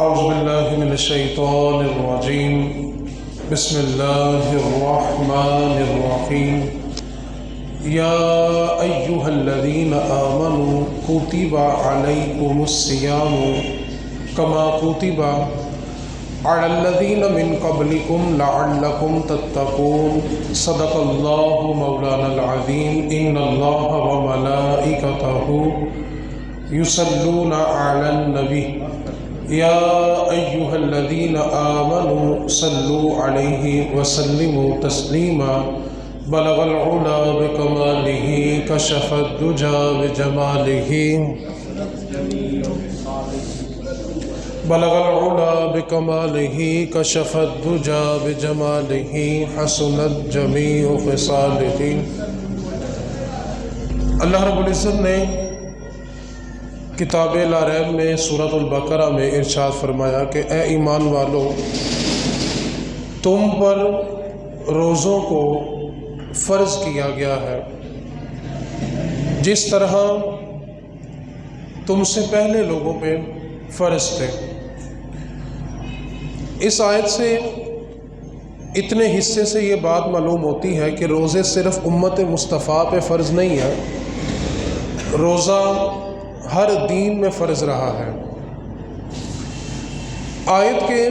اعوذ باللہ من الشیطان الرجیم بسم اللہ الرحمن الرحیم یا ایہا الذین آمنوا کتب علیکم الصیام کما کتب علی الذین من قبلکم لعلکم تتقون صدق اللہ مولانا العظیم ان اللہ وملائکتہ یصلون علی النبی یا ایہا الذین آمنوا صلوا علیہ وسلموا تسلیما بلغ العلا بکمالہ کشف الدجا بجمالہ بلغ العلا بکمالہ کشف الدجا بجمالہ حسنت جمیع خصالہ۔ اللہ رب العزت نے کتاب لا ریب میں سورۃ البقرہ میں ارشاد فرمایا کہ اے ایمان والو، تم پر روزوں کو فرض کیا گیا ہے جس طرح تم سے پہلے لوگوں پہ فرض تھے۔ اس آیت سے اتنے حصے سے یہ بات معلوم ہوتی ہے کہ روزے صرف امت مصطفیٰ پہ فرض نہیں ہے، روزہ ہر دین میں فرض رہا ہے۔ آیت کے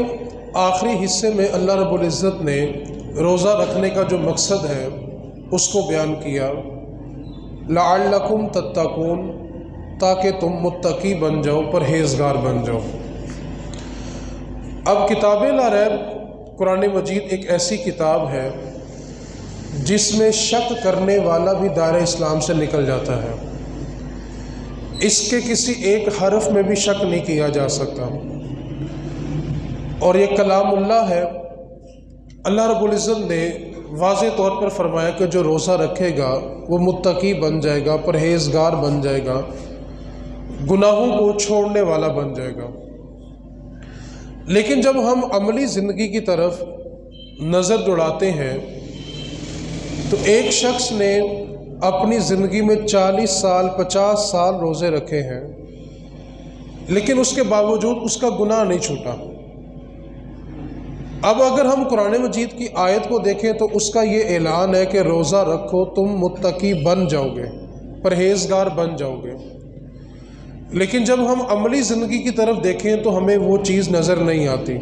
آخری حصے میں اللہ رب العزت نے روزہ رکھنے کا جو مقصد ہے اس کو بیان کیا، لعلکم تتقون، تاکہ تم متقی بن جاؤ، پرہیزگار بن جاؤ۔ اب کتاب لا ریب قرآن مجید ایک ایسی کتاب ہے جس میں شک کرنے والا بھی دائرہ اسلام سے نکل جاتا ہے، اس کے کسی ایک حرف میں بھی شک نہیں کیا جا سکتا، اور یہ کلام اللہ ہے۔ اللہ رب العزت نے واضح طور پر فرمایا کہ جو روزہ رکھے گا وہ متقی بن جائے گا، پرہیزگار بن جائے گا، گناہوں کو چھوڑنے والا بن جائے گا۔ لیکن جب ہم عملی زندگی کی طرف نظر دوڑاتے ہیں تو ایک شخص نے اپنی زندگی میں 40 سال 50 سال روزے رکھے ہیں، لیکن اس کے باوجود اس کا گناہ نہیں چھوٹا۔ اب اگر ہم قرآن مجید کی آیت کو دیکھیں تو اس کا یہ اعلان ہے کہ روزہ رکھو، تم متقی بن جاؤ گے، پرہیزگار بن جاؤ گے۔ لیکن جب ہم عملی زندگی کی طرف دیکھیں تو ہمیں وہ چیز نظر نہیں آتی۔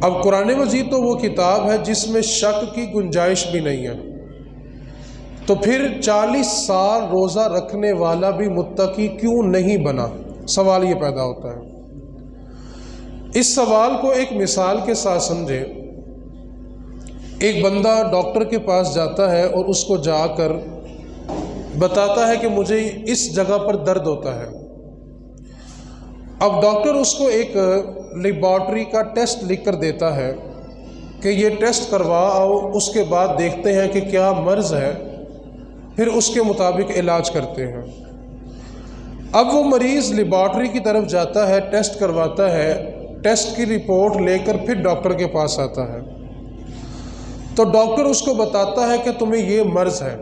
اب قرآن مجید تو وہ کتاب ہے جس میں شک کی گنجائش بھی نہیں ہے، تو پھر 40 سال روزہ رکھنے والا بھی متقی کیوں نہیں بنا؟ سوال یہ پیدا ہوتا ہے۔ اس سوال کو ایک مثال کے ساتھ سمجھیں۔ ایک بندہ ڈاکٹر کے پاس جاتا ہے اور اس کو جا کر بتاتا ہے کہ مجھے اس جگہ پر درد ہوتا ہے۔ اب ڈاکٹر اس کو ایک لیبارٹری کا ٹیسٹ لکھ کر دیتا ہے کہ یہ ٹیسٹ کرواؤ، اس کے بعد دیکھتے ہیں کہ کیا مرض ہے، پھر اس کے مطابق علاج کرتے ہیں۔ اب وہ مریض لیبارٹری کی طرف جاتا ہے، ٹیسٹ کرواتا ہے، ٹیسٹ کی رپورٹ لے کر پھر ڈاکٹر کے پاس آتا ہے، تو ڈاکٹر اس کو بتاتا ہے کہ تمہیں یہ مرض ہے،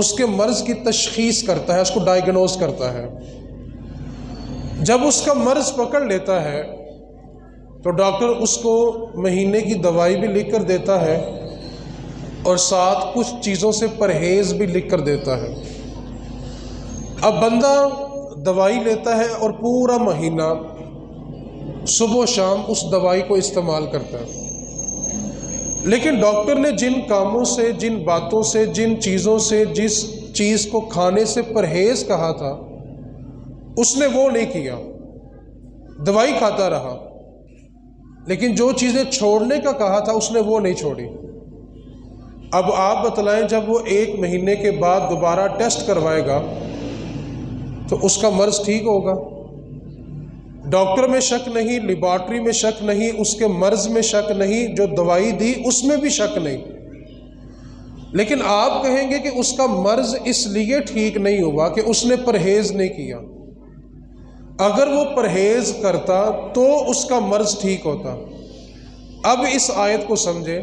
اس کے مرض کی تشخیص کرتا ہے، اس کو ڈائیگنوز کرتا ہے۔ جب اس کا مرض پکڑ لیتا ہے تو ڈاکٹر اس کو مہینے کی دوائی بھی لکھ کر دیتا ہے اور ساتھ کچھ چیزوں سے پرہیز بھی لکھ کر دیتا ہے۔ اب بندہ دوائی لیتا ہے اور پورا مہینہ صبح و شام اس دوائی کو استعمال کرتا ہے، لیکن ڈاکٹر نے جن کاموں سے، جن باتوں سے، جن چیزوں سے، جس چیز کو کھانے سے پرہیز کہا تھا اس نے وہ نہیں کیا، دوائی کھاتا رہا، لیکن جو چیزیں چھوڑنے کا کہا تھا اس نے وہ نہیں چھوڑی۔ اب آپ بتلائیں جب وہ 1 مہینے کے بعد دوبارہ ٹیسٹ کروائے گا تو اس کا مرض ٹھیک ہوگا؟ ڈاکٹر میں شک نہیں، لیبارٹری میں شک نہیں، اس کے مرض میں شک نہیں، جو دوائی دی اس میں بھی شک نہیں، لیکن آپ کہیں گے کہ اس کا مرض اس لیے ٹھیک نہیں ہوا کہ اس نے پرہیز نہیں کیا۔ اگر وہ پرہیز کرتا تو اس کا مرض ٹھیک ہوتا۔ اب اس آیت کو سمجھیں،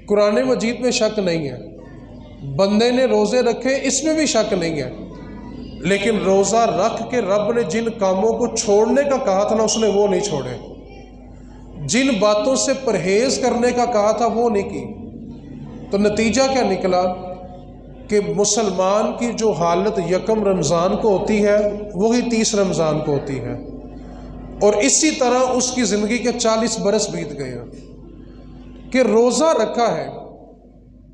قرآن مجید میں شک نہیں ہے، بندے نے روزے رکھے اس میں بھی شک نہیں ہے، لیکن روزہ رکھ کے رب نے جن کاموں کو چھوڑنے کا کہا تھا نا، اس نے وہ نہیں چھوڑے، جن باتوں سے پرہیز کرنے کا کہا تھا وہ نہیں کی۔ تو نتیجہ کیا نکلا کہ مسلمان کی جو حالت یکم رمضان کو ہوتی ہے وہی 30 رمضان کو ہوتی ہے، اور اسی طرح اس کی زندگی کے 40 برس بیت گئے ہیں کہ روزہ رکھا ہے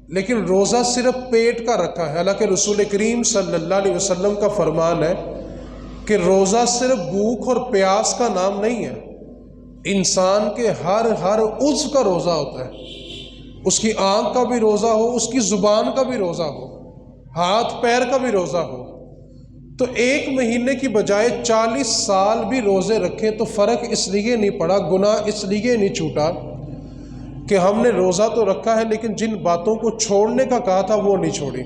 لیکن روزہ صرف پیٹ کا رکھا ہے، حالانکہ رسول کریم صلی اللہ علیہ وسلم کا فرمان ہے کہ روزہ صرف بھوک اور پیاس کا نام نہیں ہے، انسان کے ہر عضو کا روزہ ہوتا ہے، اس کی آنکھ کا بھی روزہ ہو، اس کی زبان کا بھی روزہ ہو، ہاتھ پیر کا بھی روزہ ہو۔ تو ایک مہینے کی بجائے 40 سال بھی روزے رکھیں تو فرق اس لیے نہیں پڑا، گناہ اس لیے نہیں چھوٹا کہ ہم نے روزہ تو رکھا ہے لیکن جن باتوں کو چھوڑنے کا کہا تھا وہ نہیں چھوڑی۔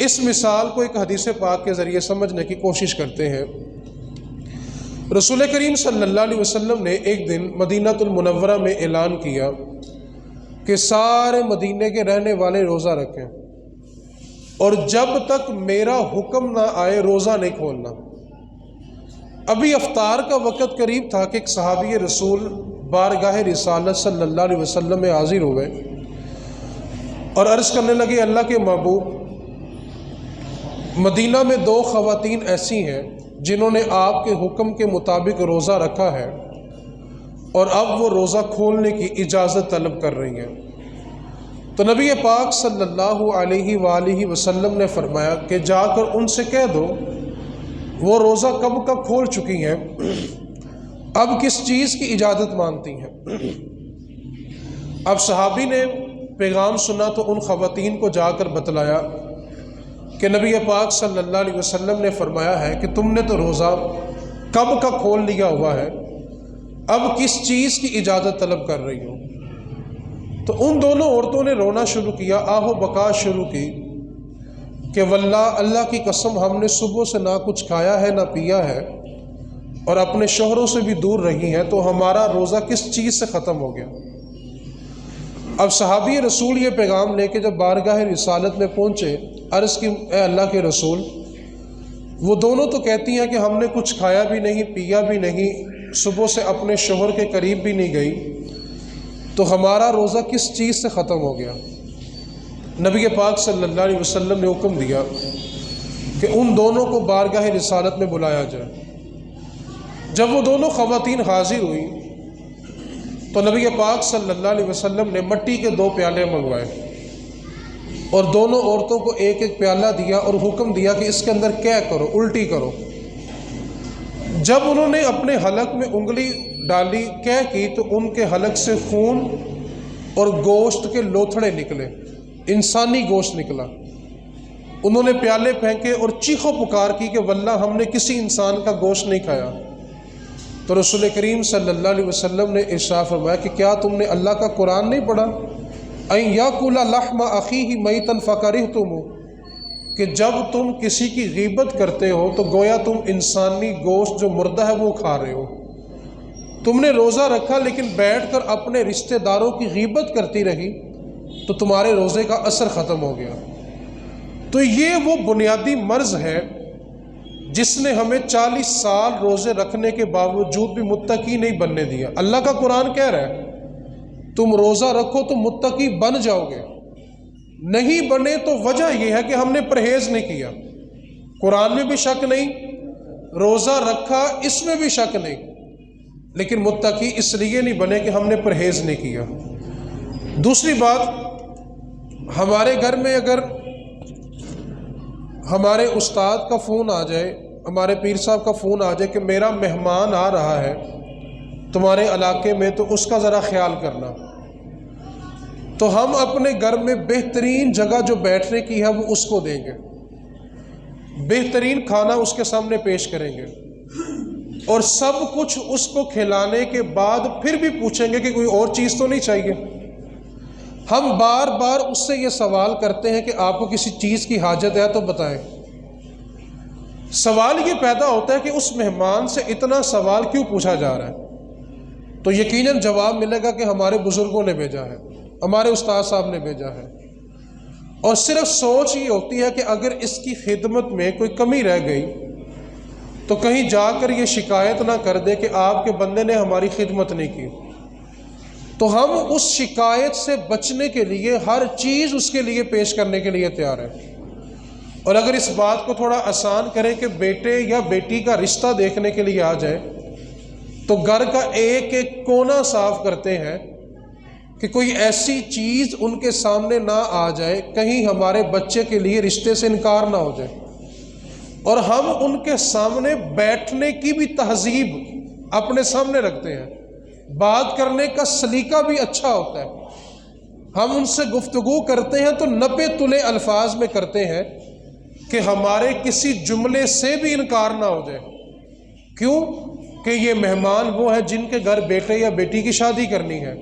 اس مثال کو ایک حدیث پاک کے ذریعے سمجھنے کی کوشش کرتے ہیں۔ رسول کریم صلی اللہ علیہ وسلم نے ایک دن مدینہ المنورہ میں اعلان کیا کہ سارے مدینے کے رہنے والے روزہ رکھیں، اور جب تک میرا حکم نہ آئے روزہ نہیں کھولنا۔ ابھی افطار کا وقت قریب تھا کہ ایک صحابی رسول بارگاہ رسالت صلی اللہ علیہ وسلم میں حاضر ہوئے اور عرض کرنے لگے، اللہ کے محبوب، مدینہ میں 2 خواتین ایسی ہیں جنہوں نے آپ کے حکم کے مطابق روزہ رکھا ہے اور اب وہ روزہ کھولنے کی اجازت طلب کر رہی ہیں۔ تو نبی پاک صلی اللہ علیہ وآلہ وسلم نے فرمایا کہ جا کر ان سے کہہ دو وہ روزہ کب کا کھول چکی ہیں، اب کس چیز کی اجازت مانگتی ہیں۔ اب صحابی نے پیغام سنا تو ان خواتین کو جا کر بتلایا کہ نبی پاک صلی اللہ علیہ وسلم نے فرمایا ہے کہ تم نے تو روزہ کب کا کھول لیا ہوا ہے، اب کس چیز کی اجازت طلب کر رہی ہو۔ تو ان دونوں عورتوں نے رونا شروع کیا، آہ و بکا شروع کی کہ واللہ، اللہ کی قسم، ہم نے صبح سے نہ کچھ کھایا ہے نہ پیا ہے اور اپنے شوہروں سے بھی دور رہی ہیں، تو ہمارا روزہ کس چیز سے ختم ہو گیا۔ اب صحابی رسول یہ پیغام لے کے جب بارگاہ رسالت میں پہنچے، عرض کی، اے اللہ کے رسول، وہ دونوں تو کہتی ہیں کہ ہم نے کچھ کھایا بھی نہیں پیا بھی نہیں، صبح سے اپنے شوہر کے قریب بھی نہیں گئی، تو ہمارا روزہ کس چیز سے ختم ہو گیا۔ نبی پاک صلی اللہ علیہ وسلم نے حکم دیا کہ ان دونوں کو بارگاہ رسالت میں بلایا جائے۔ جب وہ دونوں خواتین حاضر ہوئی تو نبی پاک صلی اللہ علیہ وسلم نے مٹی کے 2 پیالے منگوائے اور دونوں عورتوں کو ایک ایک پیالہ دیا اور حکم دیا کہ اس کے اندر کیا کرو، الٹی کرو۔ جب انہوں نے اپنے حلق میں انگلی ڈالی، کیا کی، تو ان کے حلق سے خون اور گوشت کے لوتھڑے نکلے، انسانی گوشت نکلا۔ انہوں نے پیالے پھینکے اور چیخو پکار کی کہ واللہ ہم نے کسی انسان کا گوشت نہیں کھایا۔ تو رسول کریم صلی اللہ علیہ وسلم نے ارشاد فرمایا کہ کیا تم نے اللہ کا قرآن نہیں پڑھا، اَن یاکل لحم اخیہ میتا فکرہتم، کہ جب تم کسی کی غیبت کرتے ہو تو گویا تم انسانی گوشت جو مردہ ہے وہ کھا رہے ہو۔ تم نے روزہ رکھا لیکن بیٹھ کر اپنے رشتہ داروں کی غیبت کرتی رہی تو تمہارے روزے کا اثر ختم ہو گیا۔ تو یہ وہ بنیادی مرض ہے جس نے ہمیں 40 سال روزے رکھنے کے باوجود بھی متقی نہیں بننے دیا۔ اللہ کا قرآن کہہ رہا ہے تم روزہ رکھو تو متقی بن جاؤ گے، نہیں بنے تو وجہ یہ ہے کہ ہم نے پرہیز نہیں کیا۔ قرآن میں بھی شک نہیں، روزہ رکھا اس میں بھی شک نہیں، لیکن متقی اس لیے نہیں بنے کہ ہم نے پرہیز نہیں کیا۔ دوسری بات، ہمارے گھر میں اگر ہمارے استاد کا فون آ جائے، ہمارے پیر صاحب کا فون آ جائے کہ میرا مہمان آ رہا ہے تمہارے علاقے میں، تو اس کا ذرا خیال کرنا، تو ہم اپنے گھر میں بہترین جگہ جو بیٹھنے کی ہے وہ اس کو دیں گے، بہترین کھانا اس کے سامنے پیش کریں گے، اور سب کچھ اس کو کھلانے کے بعد پھر بھی پوچھیں گے کہ کوئی اور چیز تو نہیں چاہیے۔ ہم بار بار اس سے یہ سوال کرتے ہیں کہ آپ کو کسی چیز کی حاجت ہے تو بتائیں۔ سوال یہ پیدا ہوتا ہے کہ اس مہمان سے اتنا سوال کیوں پوچھا جا رہا ہے، تو یقیناً جواب ملے گا کہ ہمارے بزرگوں نے بھیجا ہے، ہمارے استاد صاحب نے بھیجا ہے۔ اور صرف سوچ یہ ہوتی ہے کہ اگر اس کی خدمت میں کوئی کمی رہ گئی تو کہیں جا کر یہ شکایت نہ کر دے کہ آپ کے بندے نے ہماری خدمت نہیں کی۔ تو ہم اس شکایت سے بچنے کے لیے ہر چیز اس کے لیے پیش کرنے کے لیے تیار ہیں۔ اور اگر اس بات کو تھوڑا آسان کریں کہ بیٹے یا بیٹی کا رشتہ دیکھنے کے لیے آ جائے تو گھر کا ایک ایک کونا صاف کرتے ہیں کہ کوئی ایسی چیز ان کے سامنے نہ آ جائے، کہیں ہمارے بچے کے لیے رشتے سے انکار نہ ہو جائے۔ اور ہم ان کے سامنے بیٹھنے کی بھی تہذیب اپنے سامنے رکھتے ہیں، بات کرنے کا سلیقہ بھی اچھا ہوتا ہے۔ ہم ان سے گفتگو کرتے ہیں تو نپے تلے الفاظ میں کرتے ہیں کہ ہمارے کسی جملے سے بھی انکار نہ ہو جائے۔ کیوں؟ کہ یہ مہمان وہ ہیں جن کے گھر بیٹے یا بیٹی کی شادی کرنی ہے۔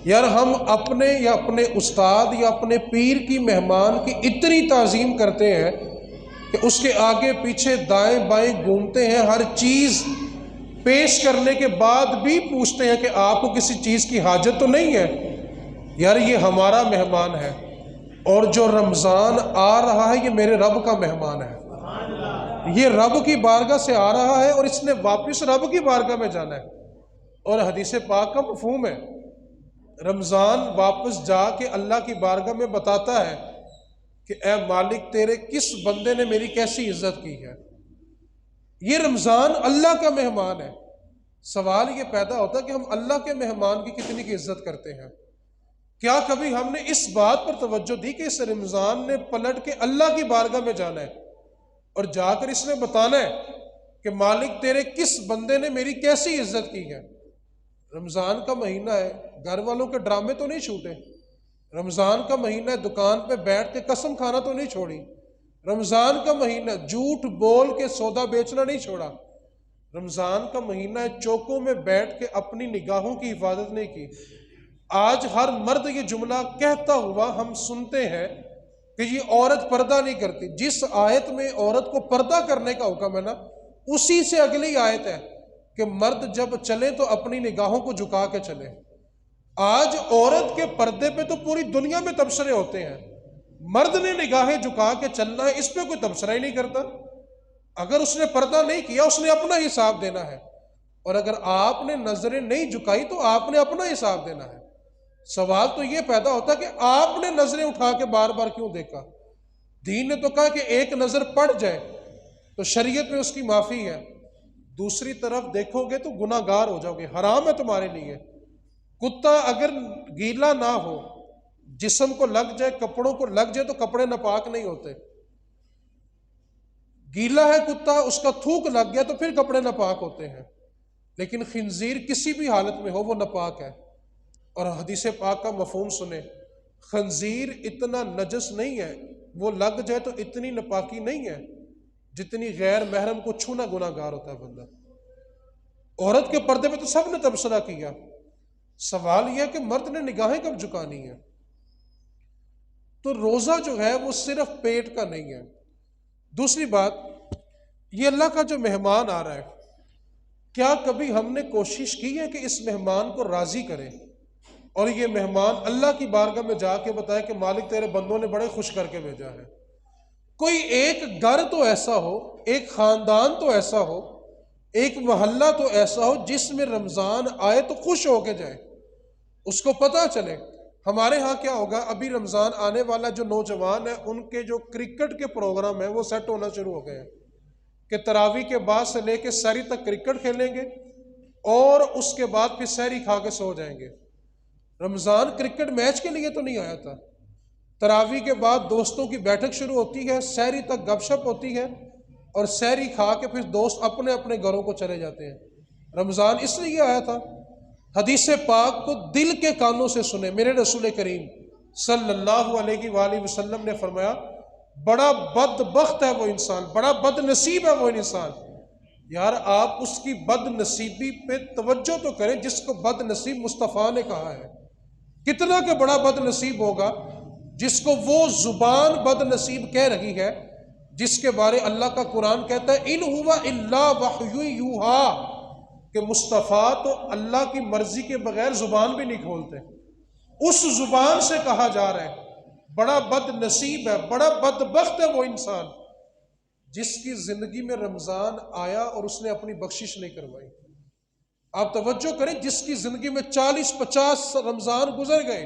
یار ہم اپنے یا اپنے استاد یا اپنے پیر کی مہمان کی اتنی تعظیم کرتے ہیں کہ اس کے آگے پیچھے دائیں بائیں گھومتے ہیں، ہر چیز پیش کرنے کے بعد بھی پوچھتے ہیں کہ آپ کو کسی چیز کی حاجت تو نہیں ہے؟ یار یہ ہمارا مہمان ہے، اور جو رمضان آ رہا ہے یہ میرے رب کا مہمان ہے، یہ رب کی بارگاہ سے آ رہا ہے اور اس نے واپس رب کی بارگاہ میں جانا ہے۔ اور حدیث پاک کا مفہوم ہے، رمضان واپس جا کے اللہ کی بارگاہ میں بتاتا ہے کہ اے مالک تیرے کس بندے نے میری کیسی عزت کی ہے۔ یہ رمضان اللہ کا مہمان ہے۔ سوال یہ پیدا ہوتا ہے کہ ہم اللہ کے مہمان کی کتنی کی عزت کرتے ہیں؟ کیا کبھی ہم نے اس بات پر توجہ دی کہ اس رمضان نے پلٹ کے اللہ کی بارگاہ میں جانا ہے اور جا کر اس نے بتانا ہے کہ مالک تیرے کس بندے نے میری کیسی عزت کی ہے؟ رمضان کا مہینہ ہے، گھر والوں کے ڈرامے تو نہیں چھوٹے، رمضان کا مہینہ ہے، دکان پہ بیٹھ کے قسم کھانا تو نہیں چھوڑی، رمضان کا مہینہ ہے، جھوٹ بول کے سودا بیچنا نہیں چھوڑا، رمضان کا مہینہ ہے، چوکوں میں بیٹھ کے اپنی نگاہوں کی حفاظت نہیں کی۔ آج ہر مرد یہ جملہ کہتا ہوا ہم سنتے ہیں کہ یہ عورت پردہ نہیں کرتی۔ جس آیت میں عورت کو پردہ کرنے کا حکم ہے نا، اسی سے اگلی آیت ہے کہ مرد جب چلے تو اپنی نگاہوں کو جھکا کے چلے۔ آج عورت کے پردے پہ تو پوری دنیا میں تبصرے ہوتے ہیں، مرد نے نگاہیں جھکا کے چلنا ہے، اس پہ کوئی تبصرہ ہی نہیں کرتا۔ اگر اس نے پردہ نہیں کیا اس نے اپنا حساب دینا ہے، اور اگر آپ نے نظریں نہیں جھکائی تو آپ نے اپنا حساب دینا ہے۔ سوال تو یہ پیدا ہوتا ہے کہ آپ نے نظریں اٹھا کے بار بار کیوں دیکھا؟ دین نے تو کہا کہ ایک نظر پڑ جائے تو شریعت میں اس کی معافی ہے، دوسری طرف دیکھو گے تو گناہ گار ہو جاؤ گے، حرام ہے تمہارے لیے۔ کتا اگر گیلا نہ ہو، جسم کو لگ جائے، کپڑوں کو لگ جائے تو کپڑے ناپاک نہیں ہوتے۔ گیلا ہے کتا، اس کا تھوک لگ گیا تو پھر کپڑے ناپاک ہوتے ہیں، لیکن خنزیر کسی بھی حالت میں ہو وہ ناپاک ہے۔ اور حدیث پاک کا مفہوم سنیں، خنزیر اتنا نجس نہیں ہے، وہ لگ جائے تو اتنی ناپاکی نہیں ہے جتنی غیر محرم کو چھونا گناہ گار ہوتا ہے بندہ۔ عورت کے پردے پہ تو سب نے تبصرہ کیا، سوال یہ ہے کہ مرد نے نگاہیں کب جھکانی ہے؟ تو روزہ جو ہے وہ صرف پیٹ کا نہیں ہے۔ دوسری بات، یہ اللہ کا جو مہمان آ رہا ہے، کیا کبھی ہم نے کوشش کی ہے کہ اس مہمان کو راضی کریں اور یہ مہمان اللہ کی بارگاہ میں جا کے بتائے کہ مالک تیرے بندوں نے بڑے خوش کر کے بھیجا ہے؟ کوئی ایک گھر تو ایسا ہو، ایک خاندان تو ایسا ہو، ایک محلہ تو ایسا ہو جس میں رمضان آئے تو خوش ہو کے جائے، اس کو پتہ چلے۔ ہمارے ہاں کیا ہوگا، ابھی رمضان آنے والا جو نوجوان ہیں ان کے جو کرکٹ کے پروگرام ہیں وہ سیٹ ہونا شروع ہو گئے ہیں کہ تراویح کے بعد سے لے کے سحری تک کرکٹ کھیلیں گے اور اس کے بعد پھر سحری کھا کے سو جائیں گے۔ رمضان کرکٹ میچ کے لیے تو نہیں آیا تھا۔ تراویح کے بعد دوستوں کی بیٹھک شروع ہوتی ہے، سحری تک گپ شپ ہوتی ہے، اور سحری کھا کے پھر دوست اپنے اپنے گھروں کو چلے جاتے ہیں۔ رمضان اس لیے آیا تھا، حدیث پاک کو دل کے کانوں سے سنیں۔ میرے رسول کریم صلی اللہ علیہ وآلہ وسلم نے فرمایا، بڑا بدبخت ہے وہ انسان، بڑا بد نصیب ہے وہ انسان۔ یار آپ اس کی بد نصیبی پہ توجہ تو کریں جس کو بد نصیب مصطفیٰ نے کہا ہے۔ کتنا کہ بڑا بد نصیب ہوگا جس کو وہ زبان بد نصیب کہہ رہی ہے جس کے بارے اللہ کا قرآن کہتا ہے ان ہوا الا وحی یوحا، کہ مصطفیٰ تو اللہ کی مرضی کے بغیر زبان بھی نہیں کھولتے۔ اس زبان سے کہا جا رہا ہے بڑا بد نصیب ہے، بڑا بدبخت ہے وہ انسان جس کی زندگی میں رمضان آیا اور اس نے اپنی بخشش نہیں کروائی۔ آپ توجہ کریں، جس کی زندگی میں 40-50 رمضان گزر گئے،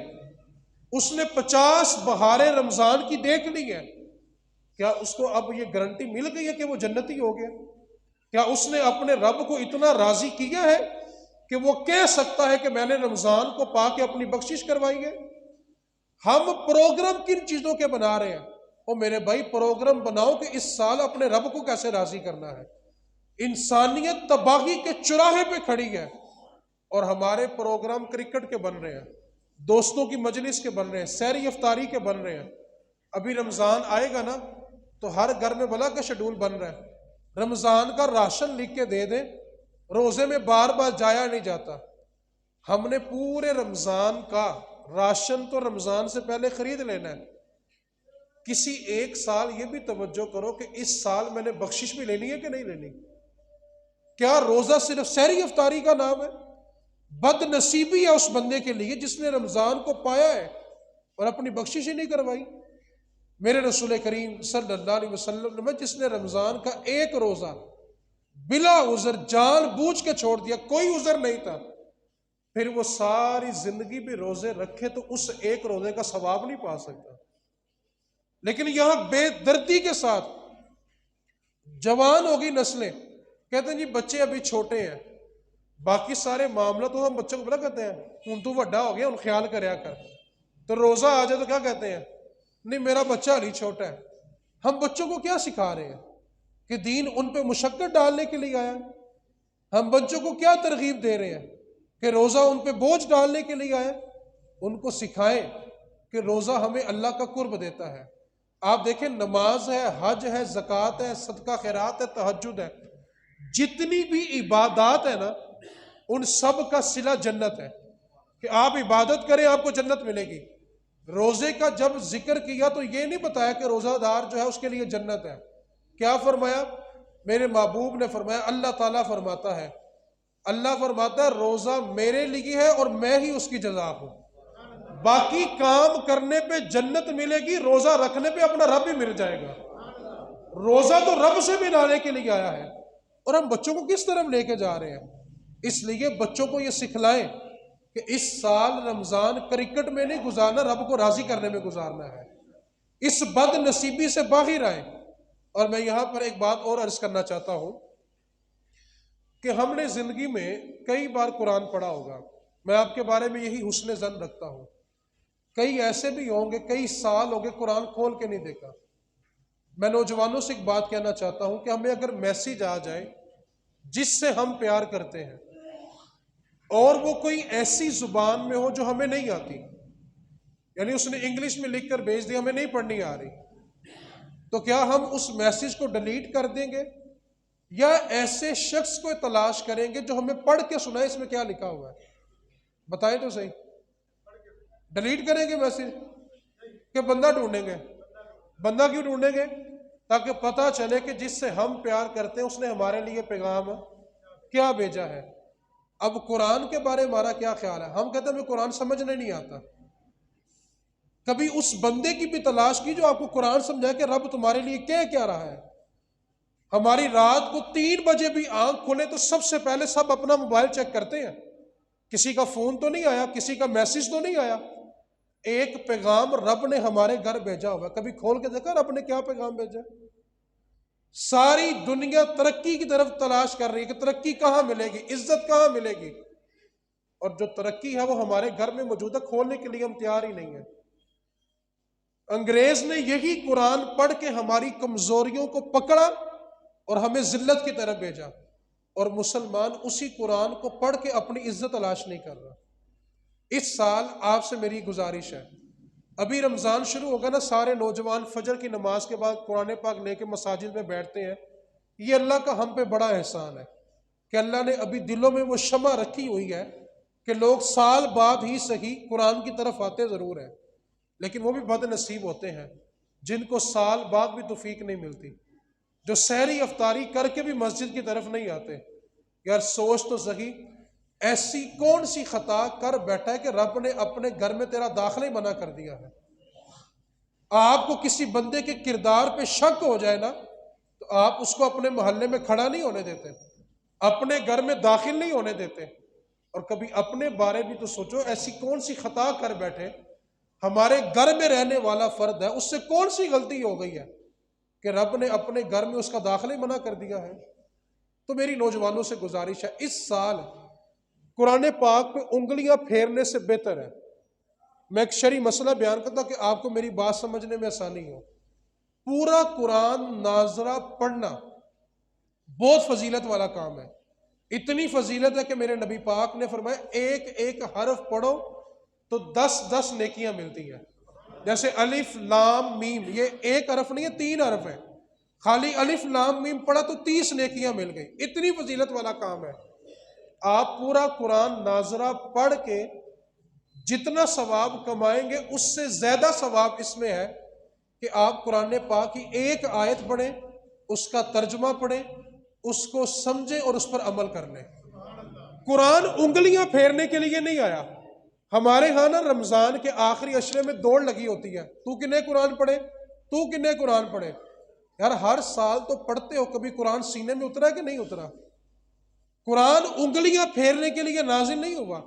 اس نے 50 بہاریں رمضان کی دیکھ لی ہے، کیا اس کو اب یہ گارنٹی مل گئی ہے کہ وہ جنتی ہو گیا؟ کیا اس نے اپنے رب کو اتنا راضی کیا ہے کہ وہ کہہ سکتا ہے کہ میں نے رمضان کو پا کے اپنی بخشش کروائی ہے؟ ہم پروگرام کن چیزوں کے بنا رہے ہیں؟ اور میرے بھائی، پروگرام بناؤ کہ اس سال اپنے رب کو کیسے راضی کرنا ہے۔ انسانیت تباہی کے چراہے پہ کھڑی ہے اور ہمارے پروگرام کرکٹ کے بن رہے ہیں، دوستوں کی مجلس کے بن رہے ہیں، سحری افطاری کے بن رہے ہیں۔ ابھی رمضان آئے گا نا تو ہر گھر میں بلا کا شیڈول بن رہا ہے، رمضان کا راشن لکھ کے دے دیں، روزے میں بار بار جایا نہیں جاتا۔ ہم نے پورے رمضان کا راشن تو رمضان سے پہلے خرید لینا ہے۔ کسی ایک سال یہ بھی توجہ کرو کہ اس سال میں نے بخشش بھی لینی ہے کہ نہیں لینی؟ کیا روزہ صرف سحری افطاری کا نام ہے؟ بد نصیبی ہے اس بندے کے لیے جس نے رمضان کو پایا ہے اور اپنی بخشش ہی نہیں کروائی۔ میرے رسول کریم صلی اللہ علیہ وسلم نے جس نے رمضان کا ایک روزہ بلا عذر جان بوجھ کے چھوڑ دیا، کوئی عذر نہیں تھا، پھر وہ ساری زندگی بھی روزے رکھے تو اس ایک روزے کا ثواب نہیں پا سکتا۔ لیکن یہاں بے دردی کے ساتھ جوان ہوگی نسلیں، کہتے ہیں جی بچے ابھی چھوٹے ہیں، باقی سارے معاملہ تو ہم بچوں کو بلا کہتے ہیں ہوں تو وڈا ہو گیا، ان خیال کریا کر، تو روزہ آ جائے تو کیا کہتے ہیں؟ نہیں میرا بچہ ابھی چھوٹا ہے۔ ہم بچوں کو کیا سکھا رہے ہیں کہ دین ان پہ مشقت ڈالنے کے لیے آیا؟ ہم بچوں کو کیا ترغیب دے رہے ہیں کہ روزہ ان پہ بوجھ ڈالنے کے لیے آیا؟ ان کو سکھائیں کہ روزہ ہمیں اللہ کا قرب دیتا ہے۔ آپ دیکھیں، نماز ہے، حج ہے، زکوٰۃ ہے، صدقہ خیرات ہے، تہجد ہے، جتنی بھی عبادات ہے نا، ان سب کا صلہ جنت ہے کہ آپ عبادت کریں آپ کو جنت ملے گی۔ روزے کا جب ذکر کیا تو یہ نہیں بتایا کہ روزہ دار جو ہے اس کے لیے جنت ہے۔ کیا فرمایا؟ میرے محبوب نے فرمایا، اللہ تعالیٰ فرماتا ہے، اللہ فرماتا ہے روزہ میرے لیے ہے اور میں ہی اس کی جزا ہوں۔ باقی کام کرنے پہ جنت ملے گی، روزہ رکھنے پہ اپنا رب ہی مل جائے گا۔ روزہ تو رب سے ملانے کے لیے آیا ہے، اور ہم بچوں کو کس طرف لے کے جا رہے ہیں؟ اس لیے بچوں کو یہ سکھلائیں کہ اس سال رمضان کرکٹ میں نہیں گزارنا، رب کو راضی کرنے میں گزارنا ہے۔ اس بد نصیبی سے باہر آئیں۔ اور میں یہاں پر ایک بات اور عرض کرنا چاہتا ہوں کہ ہم نے زندگی میں کئی بار قرآن پڑھا ہوگا، میں آپ کے بارے میں یہی حسن ظن رکھتا ہوں، کئی ایسے بھی ہوں گے کئی سال ہو گئے قرآن کھول کے نہیں دیکھا۔ میں نوجوانوں سے ایک بات کہنا چاہتا ہوں کہ ہمیں اگر میسیج آ جائے جس سے ہم پیار کرتے ہیں اور وہ کوئی ایسی زبان میں ہو جو ہمیں نہیں آتی، یعنی اس نے انگلش میں لکھ کر بھیج دیا، ہمیں نہیں پڑھنی آ رہی، تو کیا ہم اس میسیج کو ڈیلیٹ کر دیں گے یا ایسے شخص کو تلاش کریں گے جو ہمیں پڑھ کے سنائے اس میں کیا لکھا ہوا ہے؟ بتائیں تو صحیح۔ ڈیلیٹ کریں گے میسیج کہ بندہ ڈھونڈیں گے؟ بندہ کیوں ڈھونڈیں گے؟ تاکہ پتہ چلے کہ جس سے ہم پیار کرتے ہیں اس نے ہمارے لیے پیغام کیا بھیجا ہے۔ اب قرآن کے بارے میں ہمارا کیا خیال ہے؟ ہم کہتے ہیں ہمیں قرآن سمجھنے نہیں آتا۔ کبھی اس بندے کی بھی تلاش کی جو آپ کو قرآن سمجھائے کہ رب تمہارے لیے کیا رہا ہے۔ ہماری رات کو 3 بجے بھی آنکھ کھلے تو سب سے پہلے سب اپنا موبائل چیک کرتے ہیں، کسی کا فون تو نہیں آیا، کسی کا میسیج تو نہیں آیا۔ ایک پیغام رب نے ہمارے گھر بھیجا ہوا، کبھی کھول کے دیکھا رب نے کیا پیغام بھیجا؟ ساری دنیا ترقی کی طرف تلاش کر رہی ہے کہ ترقی کہاں ملے گی، عزت کہاں ملے گی، اور جو ترقی ہے وہ ہمارے گھر میں موجود ہے، کھولنے کے لیے ہم تیار ہی نہیں ہیں۔ انگریز نے یہی قرآن پڑھ کے ہماری کمزوریوں کو پکڑا اور ہمیں ذلت کی طرف بھیجا، اور مسلمان اسی قرآن کو پڑھ کے اپنی عزت تلاش نہیں کر رہا۔ اس سال آپ سے میری گزارش ہے، ابھی رمضان شروع ہوگا نا، سارے نوجوان فجر کی نماز کے بعد قرآن پاک لے کے مساجد میں بیٹھتے ہیں، یہ اللہ کا ہم پہ بڑا احسان ہے کہ اللہ نے ابھی دلوں میں وہ شمع رکھی ہوئی ہے کہ لوگ سال بعد ہی صحیح قرآن کی طرف آتے ضرور ہیں، لیکن وہ بھی بد نصیب ہوتے ہیں جن کو سال بعد بھی توفیق نہیں ملتی، جو سحری افطاری کر کے بھی مسجد کی طرف نہیں آتے۔ یار سوچ تو صحیح، ایسی کون سی خطا کر بیٹھا ہے کہ رب نے اپنے گھر میں تیرا داخلہ ہی منع کر دیا ہے؟ آپ کو کسی بندے کے کردار پہ شک ہو جائے نا تو آپ اس کو اپنے محلے میں کھڑا نہیں ہونے دیتے، اپنے گھر میں داخل نہیں ہونے دیتے۔ اور کبھی اپنے بارے بھی تو سوچو، ایسی کون سی خطا کر بیٹھے، ہمارے گھر میں رہنے والا فرد ہے، اس سے کون سی غلطی ہو گئی ہے کہ رب نے اپنے گھر میں اس کا داخلہ ہی منع کر دیا ہے؟ تو میری نوجوانوں سے گزارش ہے، اس سال قرآن پاک پہ انگلیاں پھیرنے سے بہتر ہے میں ایک شرعی مسئلہ بیان کرتا کہ آپ کو میری بات سمجھنے میں آسانی ہو۔ پورا قرآن ناظرہ پڑھنا بہت فضیلت والا کام ہے، اتنی فضیلت ہے کہ میرے نبی پاک نے فرمایا ایک ایک حرف پڑھو تو 10 نیکیاں ملتی ہیں۔ جیسے الف لام میم، یہ ایک حرف نہیں ہے، 3 حرف ہے، خالی الف لام میم پڑھا تو 30 نیکیاں مل گئی، اتنی فضیلت والا کام ہے۔ آپ پورا قرآن ناظرہ پڑھ کے جتنا ثواب کمائیں گے اس سے زیادہ ثواب اس میں ہے کہ آپ قرآن پاک کی ایک آیت پڑھیں، اس کا ترجمہ پڑھیں، اس کو سمجھیں اور اس پر عمل کر لیں۔ قرآن انگلیاں پھیرنے کے لیے نہیں آیا۔ ہمارے ہاں نا رمضان کے آخری عشرے میں دوڑ لگی ہوتی ہے، تو کنے قرآن پڑھے، تو کنے قرآن پڑھے۔ یار ہر سال تو پڑھتے ہو، کبھی قرآن سینے میں اترا کہ نہیں اترا؟ قرآن انگلیاں پھیرنے کے لیے نازل نہیں ہوا۔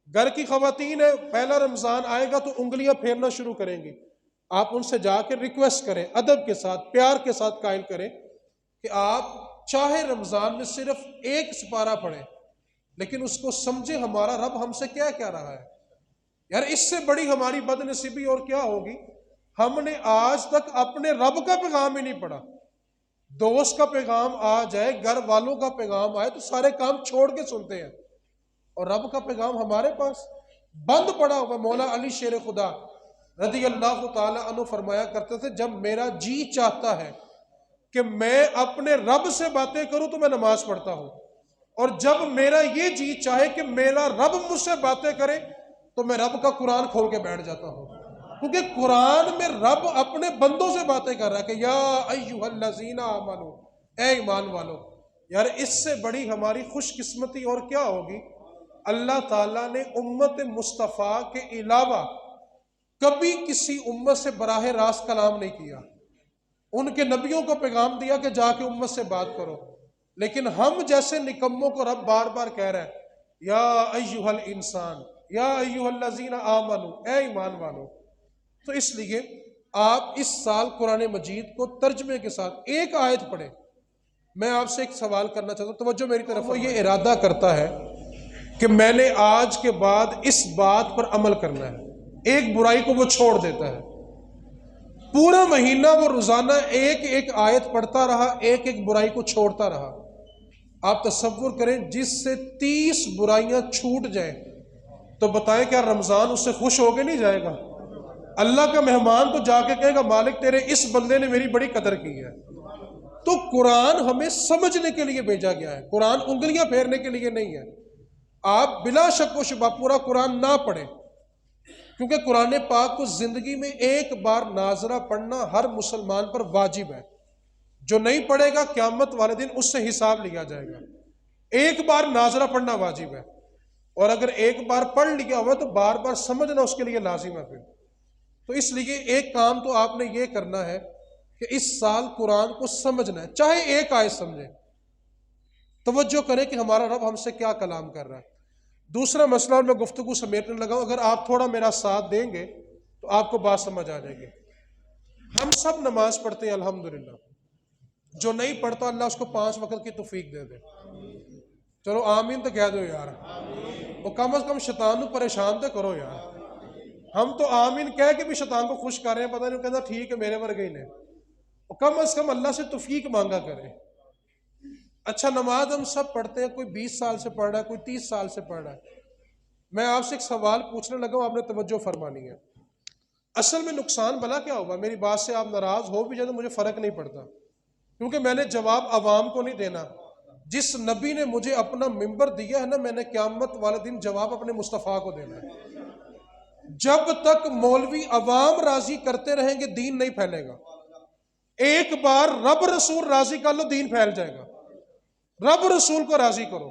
گھر کی خواتین ہے، پہلا رمضان آئے گا تو انگلیاں پھیرنا شروع کریں گی، آپ ان سے جا کے ریکویسٹ کریں، ادب کے ساتھ پیار کے ساتھ قائل کریں کہ آپ چاہے رمضان میں صرف ایک سپارہ پڑھیں لیکن اس کو سمجھیں ہمارا رب ہم سے کیا کہہ رہا ہے۔ یار اس سے بڑی ہماری بد نصیبی اور کیا ہوگی؟ ہم نے آج تک اپنے رب کا پیغام ہی نہیں پڑھا۔ دوست کا پیغام آ جائے، گھر والوں کا پیغام آئے تو سارے کام چھوڑ کے سنتے ہیں، اور رب کا پیغام ہمارے پاس بند پڑا ہوا۔ مولا علی شیر خدا رضی اللہ تعالی عنہ فرمایا کرتے تھے، جب میرا جی چاہتا ہے کہ میں اپنے رب سے باتیں کروں تو میں نماز پڑھتا ہوں، اور جب میرا یہ جی چاہے کہ میرا رب مجھ سے باتیں کرے تو میں رب کا قرآن کھول کے بیٹھ جاتا ہوں، کیونکہ قرآن میں رب اپنے بندوں سے باتیں کر رہا ہے کہ یا ایھا الذین آمنو، اے ایمان والو۔ یار اس سے بڑی ہماری خوش قسمتی اور کیا ہوگی؟ اللہ تعالیٰ نے امت مصطفیٰ کے علاوہ کبھی کسی امت سے براہ راست کلام نہیں کیا۔ ان کے نبیوں کو پیغام دیا کہ جا کے امت سے بات کرو، لیکن ہم جیسے نکموں کو رب بار بار کہہ رہا ہے یا ایھا الانسان یا ایھا الذین آمنو، اے ایمان والو۔ تو اس لیے آپ اس سال قرآن مجید کو ترجمے کے ساتھ ایک آیت پڑھیں۔ میں آپ سے ایک سوال کرنا چاہتا ہوں، توجہ میری طرف۔ وہ یہ ارادہ کرتا ہے کہ میں نے آج کے بعد اس بات پر عمل کرنا ہے، ایک برائی کو وہ چھوڑ دیتا ہے، پورا مہینہ وہ روزانہ ایک ایک آیت پڑھتا رہا، ایک ایک برائی کو چھوڑتا رہا۔ آپ تصور کریں جس سے 30 برائیاں چھوٹ جائیں تو بتائیں کیا رمضان اس سے خوش ہو کے نہیں جائے گا؟ اللہ کا مہمان تو جا کے کہے گا مالک تیرے اس بندے نے میری بڑی قدر کی ہے۔ تو قرآن ہمیں سمجھنے کے لیے بھیجا گیا ہے، قرآن انگلیاں پھیرنے کے لیے نہیں ہے۔ آپ بلا شک و شبہ پورا قرآن نہ پڑھیں، کیونکہ قرآن پاک کو زندگی میں ایک بار ناظرہ پڑھنا ہر مسلمان پر واجب ہے۔ جو نہیں پڑھے گا قیامت والے دن اس سے حساب لیا جائے گا۔ ایک بار ناظرہ پڑھنا واجب ہے، اور اگر ایک بار پڑھ لیا ہوا تو بار بار سمجھنا اس کے لیے لازم ہے۔ پھر تو اس لیے ایک کام تو آپ نے یہ کرنا ہے کہ اس سال قرآن کو سمجھنا ہے، چاہے ایک آیت سمجھیں، توجہ کریں کہ ہمارا رب ہم سے کیا کلام کر رہا ہے۔ دوسرا مسئلہ، اور میں گفتگو سمیٹنے لگا ہوں، اگر آپ تھوڑا میرا ساتھ دیں گے تو آپ کو بات سمجھ آ جائے گی۔ ہم سب نماز پڑھتے ہیں الحمدللہ، جو نہیں پڑھتا اللہ اس کو 5 وقت کی توفیق دے دے۔ چلو آمین تو کہہ دو یار، وہ کم از کم شیطان کو پریشان تو کرو یار۔ ہم تو آمین کہہ کے بھی شیطان کو خوش کر رہے ہیں، پتہ نہیں وہ کہتا ٹھیک ہے میرے ورگے ہی نے، وہ کم از کم اللہ سے توفیق مانگا کرے۔ اچھا نماز ہم سب پڑھتے ہیں، کوئی 20 سال سے پڑھ رہا ہے، کوئی 30 سال سے پڑھ رہا ہے۔ میں آپ سے ایک سوال پوچھنے لگا ہوں، آپ نے توجہ فرمانی ہے۔ اصل میں نقصان بھلا کیا ہوگا؟ میری بات سے آپ ناراض ہو بھی جائے تو مجھے فرق نہیں پڑتا، کیونکہ میں نے جواب عوام کو نہیں دینا۔ جس نبی نے مجھے اپنا منبر دیا ہے نا، میں نے قیامت والے دن جواب اپنے مصطفیٰ کو دینا ہے۔ جب تک مولوی عوام راضی کرتے رہیں گے دین نہیں پھیلے گا۔ ایک بار رب رسول راضی کر لو دین پھیل جائے گا۔ رب رسول کو راضی کرو،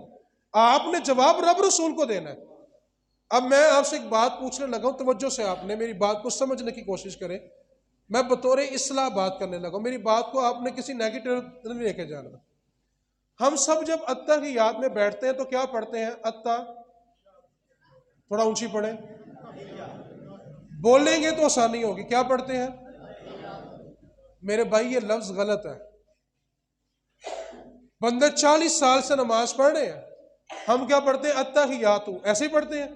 آپ نے جواب رب رسول کو دینا ہے۔ اب میں آپ سے ایک بات پوچھنے لگا ہوں، توجہ سے آپ نے میری بات کو سمجھنے کی کوشش کریں۔ میں بطور اصلاح بات کرنے لگا، میری بات کو آپ نے کسی نیگیٹو نہیں لے کے جانا۔ ہم سب جب اتحیات میں بیٹھتے ہیں تو کیا پڑھتے ہیں؟ تھوڑا اونچی پڑھیں، بولیں گے تو آسانی ہوگی۔ کیا پڑھتے ہیں؟ میرے بھائی یہ لفظ غلط ہے۔ بندے 40 سال سے نماز پڑھ رہے ہیں، ہم کیا پڑھتے ہیں؟ اتحیات، ایسے ہی پڑھتے ہیں۔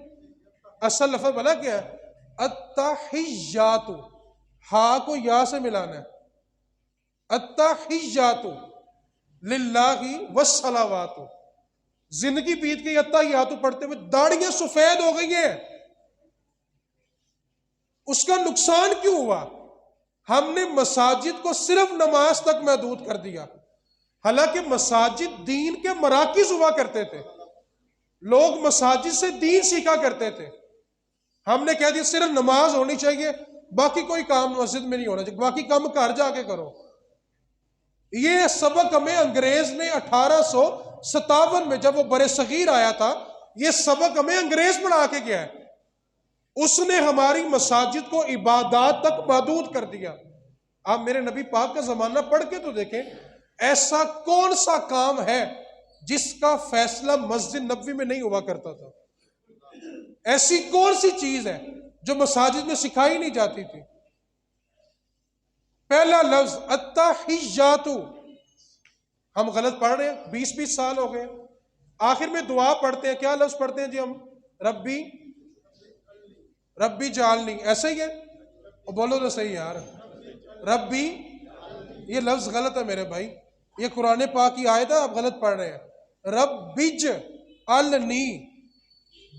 اصل لفظ بلا کیا ہے؟ اتحیات، ہا کو یا سے ملانا ہے۔ اتحیات للہ والصلوات، زندگی بیت کے اتحیات پڑھتے ہوئے داڑیاں سفید ہو گئی ہیں۔ اس کا نقصان کیوں ہوا؟ ہم نے مساجد کو صرف نماز تک محدود کر دیا، حالانکہ مساجد دین کے مراکز ہوا کرتے تھے، لوگ مساجد سے دین سیکھا کرتے تھے۔ ہم نے کہہ دیا صرف نماز ہونی چاہیے، باقی کوئی کام مسجد میں نہیں ہونا چاہیے، باقی کام گھر جا کے کرو۔ یہ سبق ہمیں انگریز نے 1857 میں جب وہ برِ صغیر آیا تھا، یہ سبق ہمیں انگریز پڑھا کے گیا ہے۔ اس نے ہماری مساجد کو عبادات تک محدود کر دیا۔ آپ میرے نبی پاک کا زمانہ پڑھ کے تو دیکھیں، ایسا کون سا کام ہے جس کا فیصلہ مسجد نبوی میں نہیں ہوا کرتا تھا؟ ایسی کون سی چیز ہے جو مساجد میں سکھائی نہیں جاتی تھی؟ پہلا لفظ اتحیات، ہم غلط پڑھ رہے ہیں، 20 سال ہو گئے۔ آخر میں دعا پڑھتے ہیں، کیا لفظ پڑھتے ہیں جی ہم؟ ربی جعلنی، ایسے ہی ہے؟ بولو تو صحیح یار، ربی، یہ لفظ غلط ہے میرے بھائی، یہ قرآن پاک کی آیت ہے، آپ غلط پڑھ رہے ہیں۔ ربی جعلنی،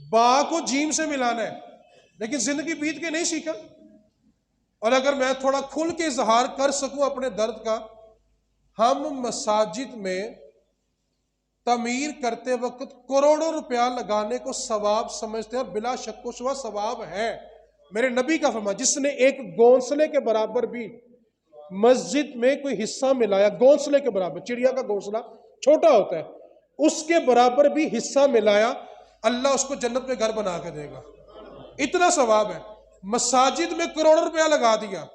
با کو جیم سے ملانا ہے، لیکن زندگی بیت کے نہیں سیکھا۔ اور اگر میں تھوڑا کھل کے اظہار کر سکوں اپنے درد کا، ہم مساجد میں تعمیر کرتے وقت کروڑوں روپیہ لگانے کو ثواب سمجھتے ہیں، اور بلا شک و شبہ ثواب ہے۔ میرے نبی کا فرمان، جس نے ایک گھونسلے کے برابر بھی مسجد میں کوئی حصہ ملایا، گھونسلے کے برابر، چڑیا کا گھونسلہ چھوٹا ہوتا ہے، اس کے برابر بھی حصہ ملایا، اللہ اس کو جنت میں گھر بنا کے دے گا، اتنا ثواب ہے۔ مساجد میں کروڑوں روپیہ لگا دیا،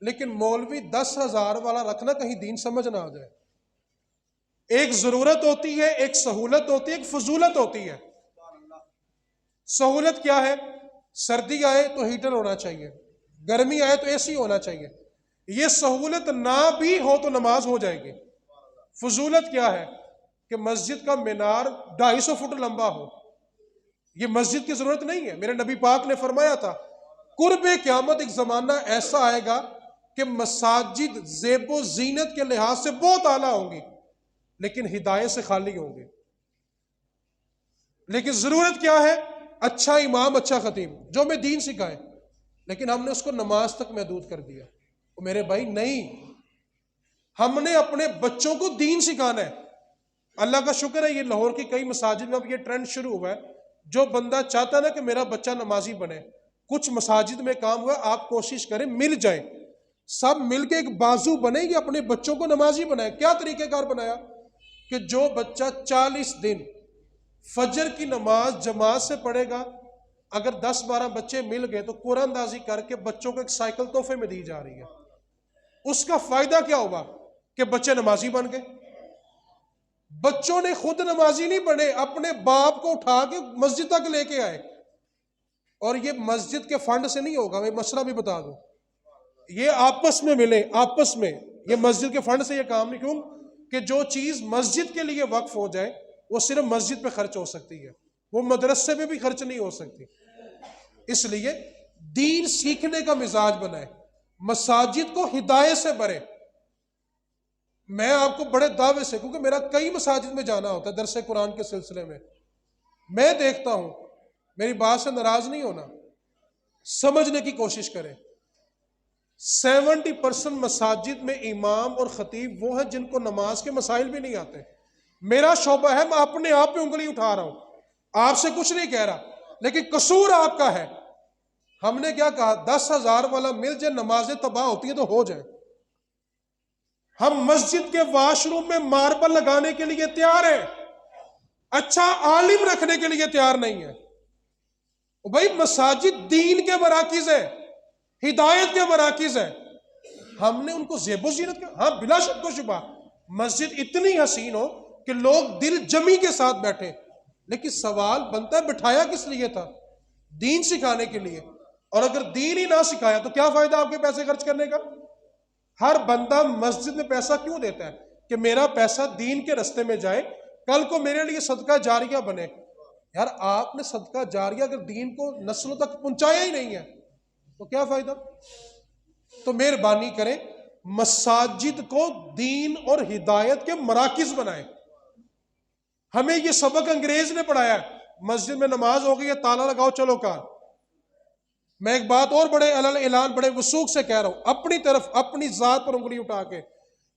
لیکن مولوی 10,000 والا رکھنا، کہیں دین سمجھ نہ آ جائے۔ ایک ضرورت ہوتی ہے، ایک سہولت ہوتی ہے، ایک فضولت ہوتی ہے۔ سہولت کیا ہے؟ سردی آئے تو ہیٹر ہونا چاہیے، گرمی آئے تو اے سی ہونا چاہیے۔ یہ سہولت نہ بھی ہو تو نماز ہو جائے گی۔ فضولت کیا ہے؟ کہ مسجد کا مینار 250 فٹ لمبا ہو، یہ مسجد کی ضرورت نہیں ہے۔ میرے نبی پاک نے فرمایا تھا، قرب قیامت ایک زمانہ ایسا آئے گا کہ مساجد زیب و زینت کے لحاظ سے بہت اعلیٰ ہوں گی، لیکن ہدایت سے خالی ہوں گے۔ لیکن ضرورت کیا ہے؟ اچھا امام، اچھا خطیب جو ہمیں دین سکھائے، لیکن ہم نے اس کو نماز تک محدود کر دیا۔ تو میرے بھائی نہیں، ہم نے اپنے بچوں کو دین سکھانا ہے۔ اللہ کا شکر ہے، یہ لاہور کی کئی مساجد میں اب یہ ٹرینڈ شروع ہوا ہے، جو بندہ چاہتا ہے نا کہ میرا بچہ نمازی بنے، کچھ مساجد میں کام ہوا، آپ کوشش کریں مل جائیں، سب مل کے ایک بازو بنے گی، اپنے بچوں کو نمازی بنائے۔ کیا طریقہ کار بنایا؟ کہ جو بچہ 40 دن فجر کی نماز جماعت سے پڑھے گا، اگر 10-12 بچے مل گئے تو قرآن اندازی کر کے بچوں کو ایک سائیکل تحفے میں دی جا رہی ہے۔ اس کا فائدہ کیا ہوگا؟ کہ بچے نمازی بن گئے۔ بچوں نے خود نمازی نہیں بنے، اپنے باپ کو اٹھا کے مسجد تک لے کے آئے۔ اور یہ مسجد کے فنڈ سے نہیں ہوگا، میں مسئلہ بھی بتا دوں، یہ آپس میں ملے، آپس میں، یہ مسجد کے فنڈ سے یہ کام نہیں۔ کیوں کہ جو چیز مسجد کے لیے وقف ہو جائے وہ صرف مسجد پہ خرچ ہو سکتی ہے، وہ مدرسے میں بھی خرچ نہیں ہو سکتی۔ اس لیے دین سیکھنے کا مزاج بنائے، مساجد کو ہدایت سے بھرے۔ میں آپ کو بڑے دعوے سے، کیونکہ میرا کئی مساجد میں جانا ہوتا ہے درس قرآن کے سلسلے میں دیکھتا ہوں، میری بات سے ناراض نہیں ہونا، سمجھنے کی کوشش کریں۔ 70% مساجد میں امام اور خطیب وہ ہیں جن کو نماز کے مسائل بھی نہیں آتے۔ میرا شعبہ ہے، میں اپنے آپ پہ انگلی اٹھا رہا ہوں، آپ سے کچھ نہیں کہہ رہا، لیکن قصور آپ کا ہے۔ ہم نے کیا کہا؟ 10,000 والا مل جائے، نمازیں تباہ ہوتی ہیں تو ہو جائے۔ ہم مسجد کے واش روم میں ماربل لگانے کے لیے تیار ہیں، اچھا عالم رکھنے کے لیے تیار نہیں ہے۔ بھائی مساجد دین کے مراکز ہیں، ہدایت کے مراکز ہیں۔ ہم نے ان کو زیب و زینت کیا؟ ہاں بلا شک و شبہ مسجد اتنی حسین ہو کہ لوگ دل جمی کے ساتھ بیٹھے، لیکن سوال بنتا ہے بٹھایا کس لیے تھا؟ دین سکھانے کے لیے۔ اور اگر دین ہی نہ سکھایا تو کیا فائدہ آپ کے پیسے خرچ کرنے کا؟ ہر بندہ مسجد میں پیسہ کیوں دیتا ہے؟ کہ میرا پیسہ دین کے رستے میں جائے، کل کو میرے لیے صدقہ جاریہ بنے۔ یار آپ نے صدقہ جاریہ اگر دین کو نسلوں تک پہنچایا ہی نہیں ہے تو کیا فائدہ؟ تو مہربانی کریں مساجد کو دین اور ہدایت کے مراکز بنائیں۔ ہمیں یہ سبق انگریز نے پڑھایا ہے، مسجد میں نماز ہو گئی ہے تالا لگاؤ چلو کار۔ میں ایک بات اور بڑے اعلان بڑے وثوق سے کہہ رہا ہوں، اپنی طرف اپنی ذات پر انگلی اٹھا کے،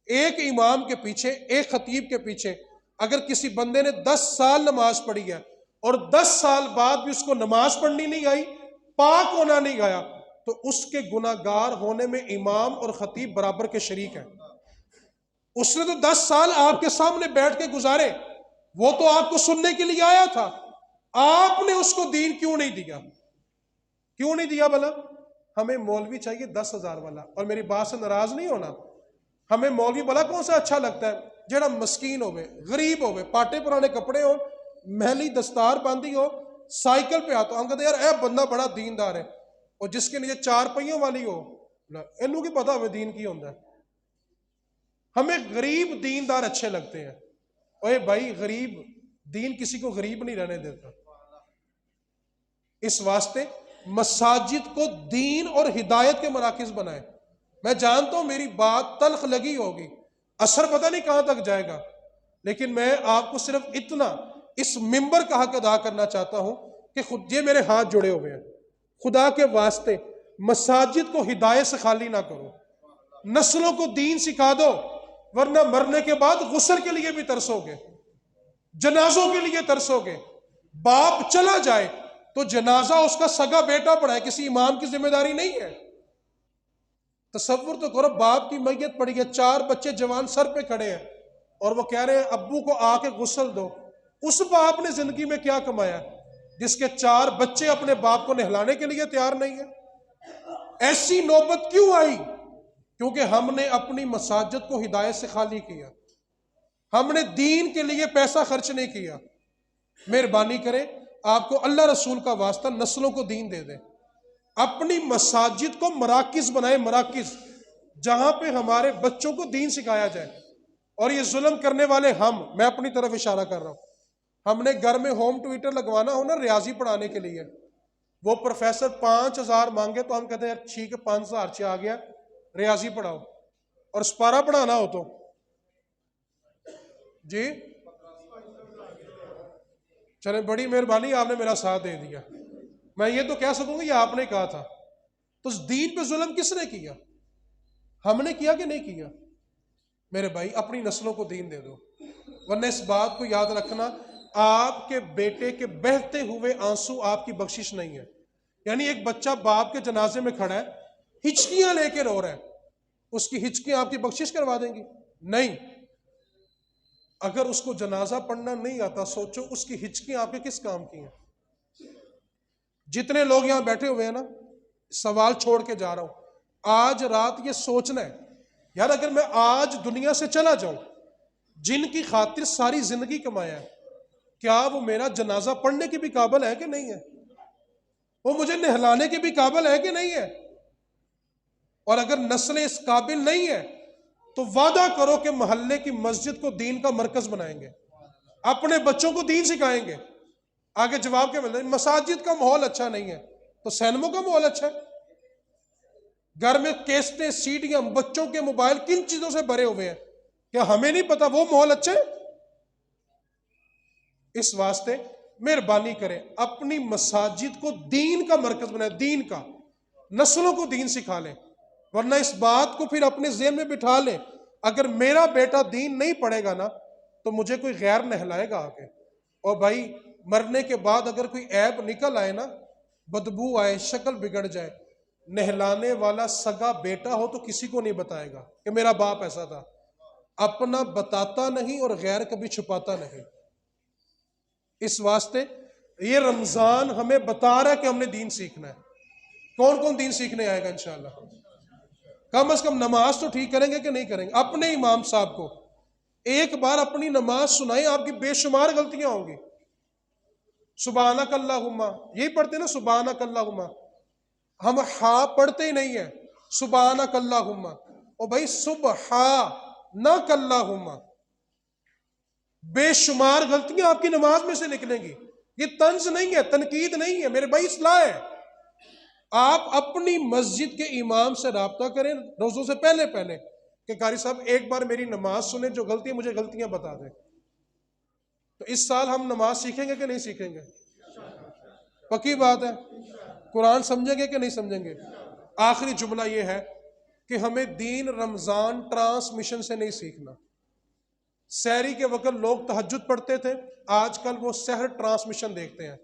ایک امام کے پیچھے ایک خطیب کے پیچھے اگر کسی بندے نے 10 سال نماز پڑھی ہے اور 10 سال بعد بھی اس کو نماز پڑھنی نہیں آئی، پاک ہونا نہیں آیا، تو اس کے گناہگار ہونے میں امام اور خطیب برابر کے شریک ہیں۔ اس نے تو 10 سال آپ کے سامنے بیٹھ کے گزارے، وہ تو آپ کو سننے کے لیے آیا تھا، آپ نے اس کو دین کیوں نہیں دیا؟ کیوں نہیں دیا بھلا؟ ہمیں مولوی چاہیے 10,000 والا، اور میری بات سے ناراض نہیں ہونا، ہمیں مولوی بھلا کون سا اچھا لگتا ہے؟ جڑا مسکین ہوئے، غریب ہوئے، پاٹے پرانے کپڑے ہو، محلی دستار باندھی ہو، سائیکل پہ آتا ہو، ہم کہتے ہیں یار اے بندہ بڑا دیندار ہے، اور جس کے نیچے 4 پہیوں والی ہو، انہوں کی پتہ ہوئے دین کی ہوندہ ہے۔ ہمیں غریب دیندار اچھے لگتے ہیں۔ اوے بھائی غریب، دین کسی کو غریب نہیں رہنے دیتا۔ اس واسطے مساجد کو دین اور ہدایت کے مراکز بنائیں۔ میں جانتا ہوں میری بات تلخ لگی ہوگی، اثر پتہ نہیں کہاں تک جائے گا، لیکن میں آپ کو صرف اتنا اس منبر کا حق ادا کرنا چاہتا ہوں کہ خود یہ میرے ہاتھ جڑے ہوئے ہیں، خدا کے واسطے مساجد کو ہدایت سے خالی نہ کرو، نسلوں کو دین سکھا دو، ورنہ مرنے کے بعد غسل کے لیے بھی ترسو گے، جنازوں کے لیے ترسو گے۔ باپ چلا جائے تو جنازہ اس کا سگا بیٹا پڑھائے، کسی امام کی ذمہ داری نہیں ہے۔ تصور تو کرو باپ کی میت پڑی ہے، 4 بچے جوان سر پہ کھڑے ہیں، اور وہ کہہ رہے ہیں ابو کو آ کے غسل دو۔ اس باپ نے زندگی میں کیا کمایا جس کے 4 بچے اپنے باپ کو نہلانے کے لیے تیار نہیں ہیں؟ ایسی نوبت کیوں آئی؟ کیونکہ ہم نے اپنی مساجد کو ہدایت سے خالی کیا، ہم نے دین کے لیے پیسہ خرچ نہیں کیا۔ مہربانی کریں آپ کو اللہ رسول کا واسطہ نسلوں کو دین دے دیں، اپنی مساجد کو مراکز بنائے، مراکز جہاں پہ ہمارے بچوں کو دین سکھایا جائے۔ اور یہ ظلم کرنے والے میں اپنی طرف اشارہ کر رہا ہوں، ہم نے گھر میں ہوم ٹویٹر لگوانا ہو نا ریاضی پڑھانے کے لیے، وہ پروفیسر 5,000 مانگے تو ہم کہتے ہیں ٹھیک ہے 5,000 سے آ گیا ریاضی پڑھاؤ، اور سپارہ پڑھانا ہو تو جی چلیں بڑی مہربانی آپ نے میرا ساتھ دے دیا، میں یہ تو کہہ سکوں گا یہ آپ نے کہا تھا۔ تو اس دین پہ ظلم کس نے کیا؟ ہم نے کیا کہ نہیں کیا؟ میرے بھائی اپنی نسلوں کو دین دے دو، ورنہ اس بات کو یاد رکھنا آپ کے بیٹے کے بہتے ہوئے آنسو آپ کی بخشش نہیں ہے۔ یعنی ایک بچہ باپ کے جنازے میں کھڑا ہے، ہچکیاں لے کے رو رہا ہے، اس کی ہچکیاں آپ کی بخشش کروا دیں گی؟ نہیں۔ اگر اس کو جنازہ پڑھنا نہیں آتا، سوچو اس کی ہچکیاں آپ کے کس کام کی ہیں؟ جتنے لوگ یہاں بیٹھے ہوئے ہیں نا، سوال چھوڑ کے جا رہا ہوں، آج رات یہ سوچنا ہے یار اگر میں آج دنیا سے چلا جاؤں، جن کی خاطر ساری زندگی کمایا ہے، کیا وہ میرا جنازہ پڑھنے کی بھی قابل ہے کہ نہیں ہے؟ وہ مجھے نہلانے کی بھی قابل ہے کہ نہیں ہے؟ اور اگر نسلیں اس قابل نہیں ہے تو وعدہ کرو کہ محلے کی مسجد کو دین کا مرکز بنائیں گے، اپنے بچوں کو دین سکھائیں گے۔ آگے جواب کیا ملتا ہے؟ مساجد کا ماحول اچھا نہیں ہے تو سینموں کا ماحول اچھا ہے؟ گھر میں کیسٹیں، سیڈیاں، بچوں کے موبائل کن چیزوں سے بھرے ہوئے ہیں؟ کیا ہمیں نہیں پتا وہ ماحول اچھا ہے؟ اس واسطے مہربانی کریں اپنی مساجد کو دین کا مرکز بنائیں، دین کا، نسلوں کو دین سکھا لیں، ورنہ اس بات کو پھر اپنے ذہن میں بٹھا لیں اگر میرا بیٹا دین نہیں پڑھے گا نا تو مجھے کوئی غیر نہلائے گا آگے۔ اور بھائی مرنے کے بعد اگر کوئی عیب نکل آئے نا، بدبو آئے، شکل بگڑ جائے، نہلانے والا سگا بیٹا ہو تو کسی کو نہیں بتائے گا کہ میرا باپ ایسا تھا، اپنا بتاتا نہیں اور غیر کبھی چھپاتا نہیں۔ اس واسطے یہ رمضان ہمیں بتا رہا ہے کہ ہم نے دین سیکھنا ہے۔ کون کون دین سیکھنے آئے گا انشاءاللہ؟ کم از کم نماز تو ٹھیک کریں گے کہ نہیں کریں گے؟ اپنے امام صاحب کو ایک بار اپنی نماز سنائیں، آپ کی بے شمار غلطیاں ہوں گی۔ سبحانک اللہم، یہی پڑھتے نا سبحانک اللہم، ہم ہا پڑھتے ہی نہیں ہیں، سبحانک اللہم، او بھائی سبحانک اللہم، بے شمار غلطیاں آپ کی نماز میں سے نکلیں گی۔ یہ طنز نہیں ہے، تنقید نہیں ہے میرے بھائی، اصلاح ہے۔ آپ اپنی مسجد کے امام سے رابطہ کریں روزوں سے پہلے کہ قاری صاحب ایک بار میری نماز سنیں، جو غلطی ہے مجھے غلطیاں بتا دیں۔ تو اس سال ہم نماز سیکھیں گے کہ نہیں سیکھیں گے؟ پکی بات ہے۔ قرآن سمجھیں گے کہ نہیں سمجھیں گے؟ آخری جملہ یہ ہے کہ ہمیں دین رمضان ٹرانسمیشن سے نہیں سیکھنا۔ سحری کے وقت لوگ تہجد پڑھتے تھے، آج کل وہ سحر ٹرانسمیشن دیکھتے ہیں۔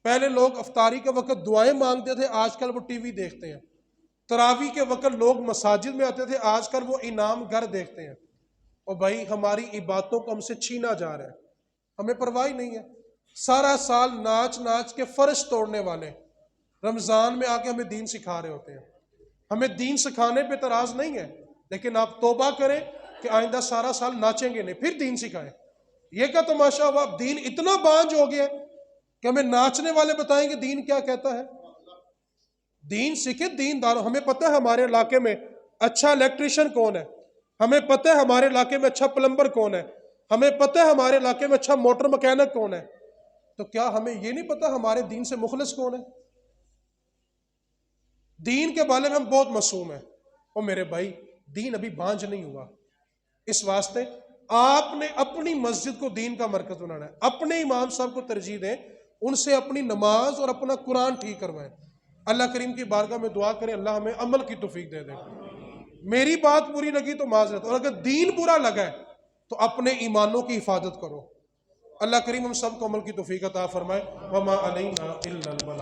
پہلے لوگ افطاری کے وقت دعائیں مانگتے تھے، آج کل وہ ٹی وی دیکھتے ہیں۔ تراویح کے وقت لوگ مساجد میں آتے تھے، آج کل وہ انعام گھر دیکھتے ہیں۔ اور بھائی ہماری عبادتوں کو ہم سے چھینا جا رہا ہے، ہمیں پرواہ نہیں ہے۔ سارا سال ناچ ناچ کے فرش توڑنے والے رمضان میں آ کے ہمیں دین سکھا رہے ہوتے ہیں۔ ہمیں دین سکھانے پہ اعتراض نہیں ہے، لیکن آپ توبہ کریں کہ آئندہ سارا سال ناچیں گے نہیں، پھر دین سکھائیں۔ یہ کا تماشا ہوا، اب دین اتنا بانج ہو گیا کہ ہمیں ناچنے والے بتائیں گے دین کیا کہتا ہے۔ دین سیکھے، دین دارو۔ ہمیں پتہ ہے ہمارے علاقے میں اچھا الیکٹریشین کون ہے، ہمیں پتہ ہے ہمارے علاقے میں اچھا پلمبر کون ہے، ہمیں پتہ ہے ہمارے علاقے میں اچھا موٹر مکینک کون ہے، تو کیا ہمیں یہ نہیں پتہ ہمارے دین سے مخلص کون ہے؟ دین کے بارے میں ہم بہت معصوم ہیں۔ اور میرے بھائی دین ابھی بانج نہیں ہوا، اس واسطے آپ نے اپنی مسجد کو دین کا مرکز بنانا ہے۔ اپنے امام صاحب کو ترجیح دیں، ان سے اپنی نماز اور اپنا قرآن ٹھیک کروائیں۔ اللہ کریم کی بارگاہ میں دعا کریں اللہ ہمیں عمل کی توفیق دے دے۔ میری بات بری لگی تو معذرت، اور اگر دین برا لگا ہے تو اپنے ایمانوں کی حفاظت کرو۔ اللہ کریم ہم سب کو عمل کی توفیق عطا فرمائے۔ وما علینا الا البلاغ۔